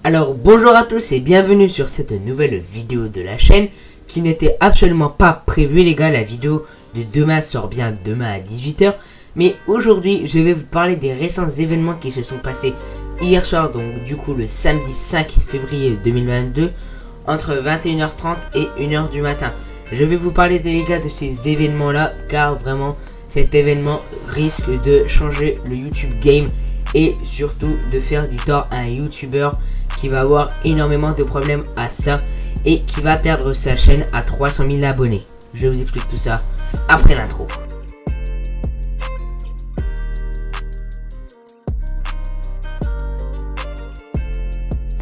Alors bonjour à tous et bienvenue sur cette nouvelle vidéo de la chaîne qui n'était absolument pas prévue les gars. La vidéo de demain sort bien demain à 18h. Mais aujourd'hui je vais vous parler des récents événements qui se sont passés hier soir, donc du coup le samedi 5 février 2022 entre 21h30 et 1h du matin. Je vais vous parler les gars de ces événements là car vraiment cet événement risque de changer le YouTube game et surtout de faire du tort à un YouTuber qui va avoir énormément de problèmes à ça et qui va perdre sa chaîne à 300 000 abonnés. Je vous explique tout ça après l'intro.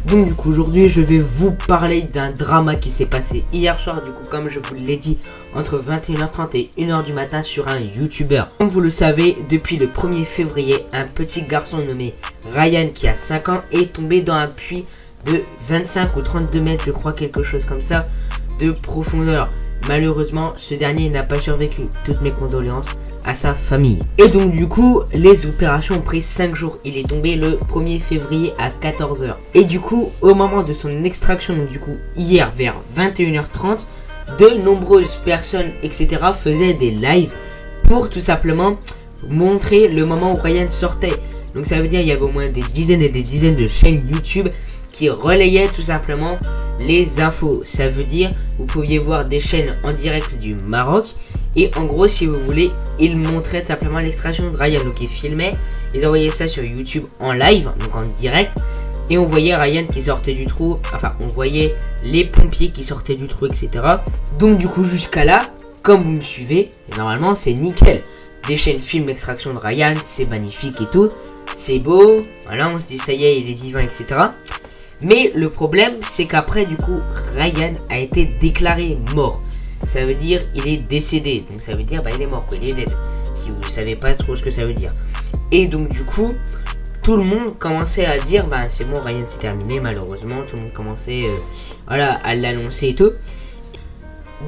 Donc du coup aujourd'hui je vais vous parler d'un drama qui s'est passé hier soir, du coup comme je vous l'ai dit, entre 21h30 et 1h du matin sur un YouTuber. Comme vous le savez, depuis le 1er février, un petit garçon nommé Ryan qui a 5 ans est tombé dans un puits de 25 ou 32 mètres, je crois, quelque chose comme ça, de profondeur. Malheureusement, ce dernier n'a pas survécu. Toutes mes condoléances à sa famille. Et donc du coup, les opérations ont pris 5 jours. Il est tombé le 1er février à 14h. Et du coup, au moment de son extraction, donc du coup, hier vers 21h30, de nombreuses personnes, etc. faisaient des lives pour tout simplement montrer le moment où Ryan sortait. Donc ça veut dire qu'il y avait au moins des dizaines et des dizaines de chaînes YouTube qui relayaient tout simplement les infos. Ça veut dire vous pouviez voir des chaînes en direct du Maroc et en gros si vous voulez ils montraient simplement l'extraction de Ryan. Donc ils filmaient, ils envoyaient ça sur YouTube en live, donc en direct, et on voyait Ryan qui sortait du trou, enfin on voyait les pompiers qui sortaient du trou, etc. Donc du coup jusqu'à là, comme vous me suivez, normalement c'est nickel. Des chaînes filment l'extraction de Ryan, c'est magnifique et tout, c'est beau, voilà, on se dit ça y est, il est vivant, etc. Mais le problème, c'est qu'après, du coup, Ryan a été déclaré mort. Ça veut dire il est décédé. Donc ça veut dire il est mort, quoi, il est dead. Si vous savez pas trop ce que ça veut dire. Et donc du coup, tout le monde commençait à dire c'est bon, Ryan c'est terminé, malheureusement. Tout le monde commençait à l'annoncer et tout.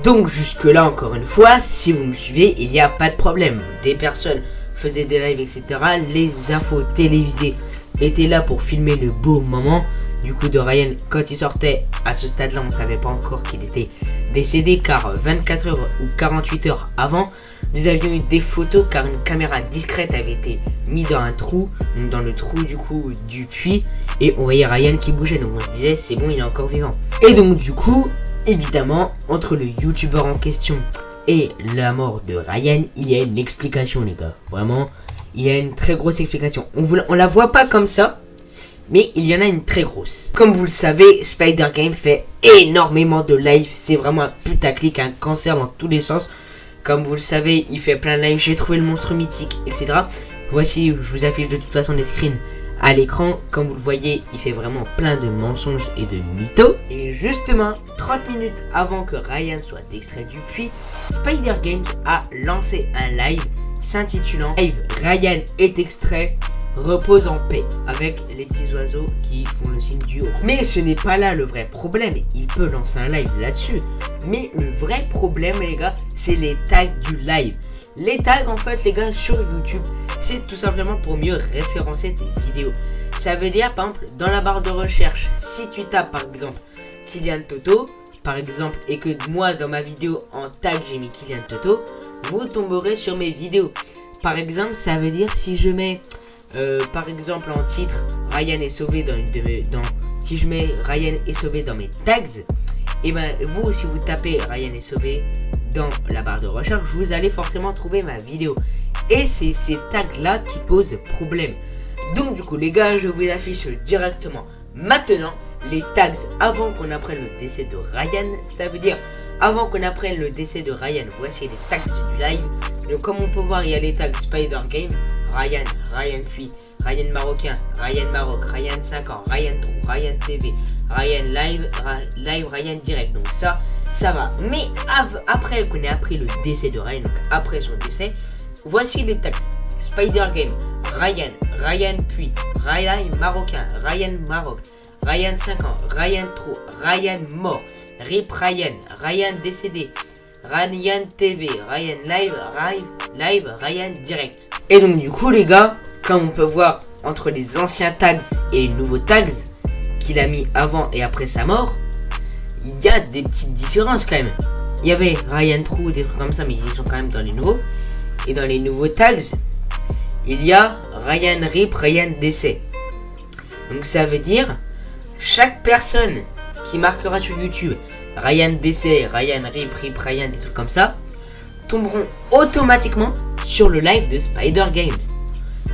Donc jusque là, encore une fois, si vous me suivez, il n'y a pas de problème. Des personnes faisaient des lives, etc. Les infos télévisées étaient là pour filmer le beau moment du coup de Ryan quand il sortait. À ce stade là on ne savait pas encore qu'il était décédé car 24 heures ou 48 heures avant nous avions eu des photos car une caméra discrète avait été mise dans un trou, donc dans le trou du coup du puits, et on voyait Ryan qui bougeait, donc on se disait c'est bon, il est encore vivant. Et donc du coup évidemment entre le youtubeur en question et la mort de Ryan il y a une explication les gars, vraiment il y a une très grosse explication. On la voit pas comme ça, mais il y en a une très grosse. Comme vous le savez, Spider Game fait énormément de live. C'est vraiment un putaclic, un cancer dans tous les sens. Comme vous le savez, il fait plein de live. J'ai trouvé le monstre mythique, etc. Voici, je vous affiche de toute façon des screens à l'écran. Comme vous le voyez, il fait vraiment plein de mensonges et de mythos. Et justement, 30 minutes avant que Ryan soit extrait du puits, Spider Games a lancé un live s'intitulant Live Ryan est extrait, repose en paix, avec les petits oiseaux qui font le signe du haut. Mais ce n'est pas là le vrai problème. Il peut lancer un live là-dessus, mais le vrai problème les gars, c'est les tags du live. Les tags en fait les gars sur YouTube, c'est tout simplement pour mieux référencer tes vidéos. Ça veut dire par exemple dans la barre de recherche, si tu tapes par exemple Kylian Toto par exemple et que moi dans ma vidéo en tag j'ai mis Kylian Toto, vous tomberez sur mes vidéos. Par exemple ça veut dire si je mets par exemple en titre Ryan est sauvé si je mets Ryan est sauvé dans mes tags, et vous si vous tapez Ryan est sauvé dans la barre de recherche, vous allez forcément trouver ma vidéo. Et c'est ces tags là qui posent problème. Donc du coup les gars, je vous affiche directement maintenant les tags avant qu'on apprenne le décès de Ryan. Ça veut dire avant qu'on apprenne le décès de Ryan, voici les tags du live. Donc comme on peut voir, il y a les tags Spider Game, Ryan, Ryan Puy, Ryan Marocain, Ryan Maroc, Ryan 5 ans, Ryan Trou, Ryan TV, Ryan Live, Ryan Direct. Donc ça va. Mais après qu'on ait appris le décès de Ryan, donc après son décès, voici les tags Spider Game, Ryan, Ryan Puy, Ryan Marocain, Ryan Maroc, Ryan 5 ans, Ryan Trou, Ryan mort, RIP Ryan, Ryan décédé, Ryan TV, Ryan Live, Ryan Direct. Et donc du coup les gars, comme on peut voir entre les anciens tags et les nouveaux tags, qu'il a mis avant et après sa mort, il y a des petites différences quand même. Il y avait Ryan True, des trucs comme ça, mais ils sont quand même dans les nouveaux. Et dans les nouveaux tags, il y a Ryan Rip, Ryan Décès. Donc ça veut dire, chaque personne qui marquera sur YouTube Ryan Décès, Ryan Rip, Rip, Ryan, des trucs comme ça, tomberont automatiquement sur le live de Spider Games.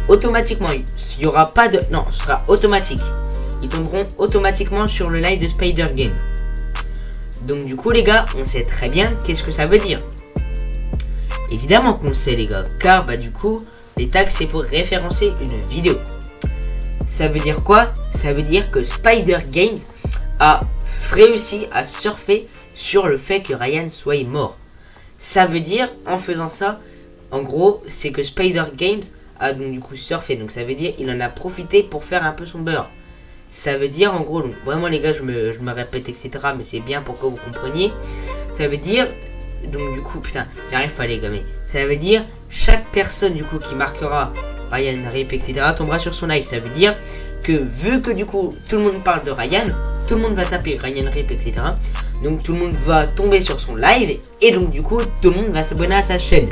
Automatiquement, il n'y aura pas de... Non, ce sera automatique. Ils tomberont automatiquement sur le live de Spider Games. Donc du coup les gars, on sait très bien qu'est-ce que ça veut dire. Évidemment qu'on le sait les gars, car bah du coup, les tags c'est pour référencer une vidéo. Ça veut dire quoi? Ça veut dire que Spider Games a réussi à surfer sur le fait que Ryan soit mort. Ça veut dire, en faisant ça, en gros, c'est que Spider Games a donc du coup surfé. Donc ça veut dire il en a profité pour faire un peu son beurre. Ça veut dire en gros, donc vraiment les gars, je me répète, etc. Mais c'est bien pour que vous compreniez. Ça veut dire, donc du coup, putain, j'arrive pas les gars, mais ça veut dire chaque personne du coup qui marquera Ryan Rip, etc. tombera sur son live. Ça veut dire que vu que du coup tout le monde parle de Ryan, tout le monde va taper Ryan Rip, etc. Donc tout le monde va tomber sur son live et donc du coup tout le monde va s'abonner à sa chaîne.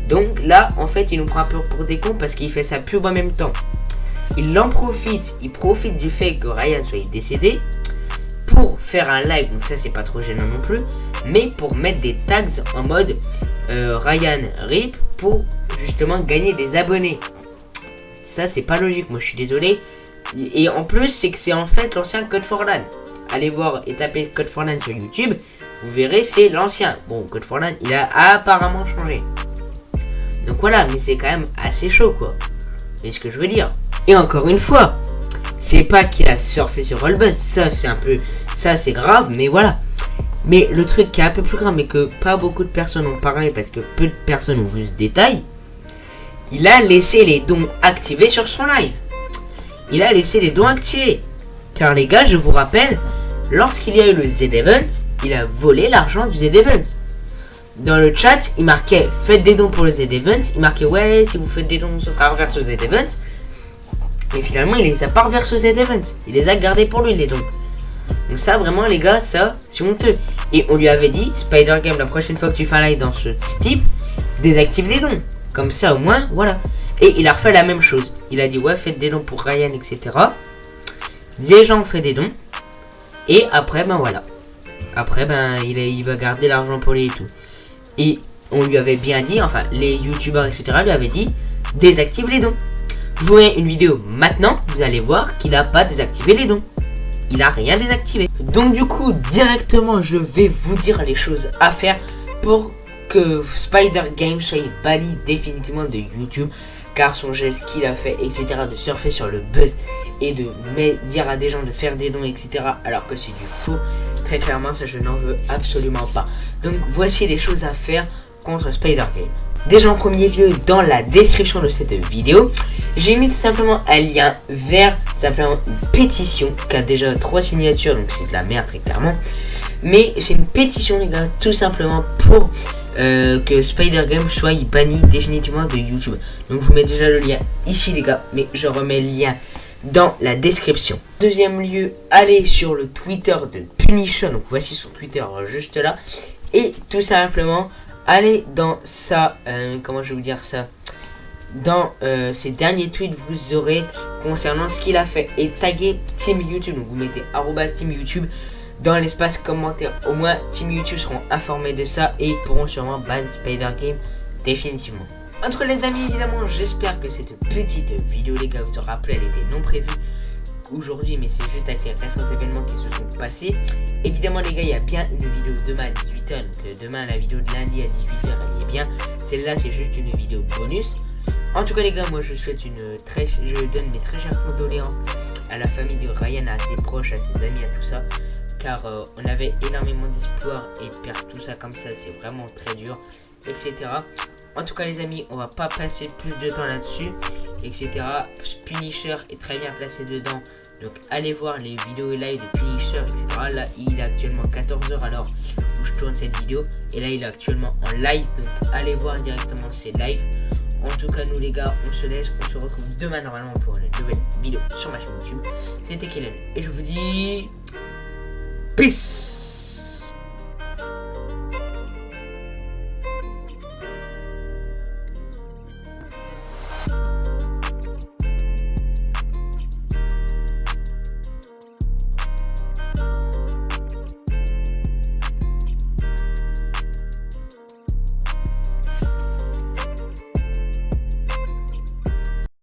Donc là, en fait, il nous prend un peu pour des cons parce qu'il fait sa pub en même temps. Il profite du fait que Ryan soit décédé pour faire un live, donc ça c'est pas trop gênant non plus, mais pour mettre des tags en mode Ryan Rip pour justement gagner des abonnés. Ça c'est pas logique, moi je suis désolé. Et en plus c'est que c'est en fait l'ancien Code for LAN. Allez voir et tapez Code for LAN sur YouTube, vous verrez c'est l'ancien. Bon, Code for LAN il a apparemment changé. Donc voilà, mais c'est quand même assez chaud quoi. Vous voyez ce que je veux dire? Et encore une fois, c'est pas qu'il a surfé sur Rollbuzz, ça c'est un peu, ça c'est grave, mais voilà. Mais le truc qui est un peu plus grave, mais que pas beaucoup de personnes ont parlé parce que peu de personnes ont vu ce détail, il a laissé les dons activés sur son live. Il a laissé les dons activés. Car les gars, je vous rappelle, lorsqu'il y a eu le Z-Event, il a volé l'argent du Z-Event. Dans le chat, il marquait faites des dons pour le Z-Event. Il marquait ouais, si vous faites des dons, ce sera reversé au Z-Event. Mais finalement, il les a pas reversés au Z-Event. Il les a gardés pour lui, les dons. Donc ça, vraiment, les gars, ça, c'est honteux. Et on lui avait dit, Spider Game, la prochaine fois que tu fais un live dans ce type, désactive les dons. Comme ça, au moins, voilà. Et il a refait la même chose. Il a dit, ouais, faites des dons pour Ryan, etc. Les gens ont fait des dons. Et après, ben voilà. Après, ben, il va garder l'argent pour lui et tout. Et on lui avait bien dit, enfin, les youtubeurs, etc. lui avaient dit, désactive les dons. Je vous mets une vidéo maintenant, vous allez voir qu'il n'a pas désactivé les dons. Il a rien désactivé. Donc du coup, directement, je vais vous dire les choses à faire pour que Spider Games soit banni définitivement de YouTube. Car son geste qu'il a fait, etc., de surfer sur le buzz et de dire à des gens de faire des dons, etc., alors que c'est du faux, très clairement, ça je n'en veux absolument pas. Donc voici les choses à faire contre Spider Games. Déjà en premier lieu, dans la description de cette vidéo, j'ai mis tout simplement un lien vers simplement une pétition qui a déjà 3 signatures, donc c'est de la merde très clairement. Mais c'est une pétition les gars, tout simplement pour que Spider Game soit banni définitivement de YouTube. Donc je vous mets déjà le lien ici les gars, mais je remets le lien dans la description. Deuxième lieu, allez sur le Twitter de Punisher, donc voici son Twitter juste là. Et tout simplement, allez dans sa, comment je vais vous dire ça, dans ces derniers tweets vous aurez concernant ce qu'il a fait et taguez Team YouTube. Donc vous mettez @Team YouTube dans l'espace commentaire. Au moins Team YouTube seront informés de ça et pourront sûrement ban Spider Game définitivement. En tout cas les amis, évidemment j'espère que cette petite vidéo les gars vous aura plu. Elle était non prévue aujourd'hui, mais c'est juste avec les récents événements qui se sont passés. Évidemment les gars, il y a bien une vidéo demain à 18h, donc demain la vidéo de lundi à 18h elle est bien. Celle-là c'est juste une vidéo bonus. En tout cas les gars, moi je souhaite je donne mes très chères condoléances à la famille de Ryan, à ses proches, à ses amis, à tout ça. Car on avait énormément d'espoir et de perdre tout ça comme ça, c'est vraiment très dur, etc. En tout cas les amis, on va pas passer plus de temps là-dessus, etc. Punisher est très bien placé dedans, donc allez voir les vidéos et live de Punisher, etc. Là il est actuellement 14h alors où je tourne cette vidéo, et là il est actuellement en live, donc allez voir directement ses lives. En tout cas, nous les gars, on se laisse. On se retrouve demain normalement pour une nouvelle vidéo sur ma chaîne YouTube. C'était Kellen et je vous dis peace.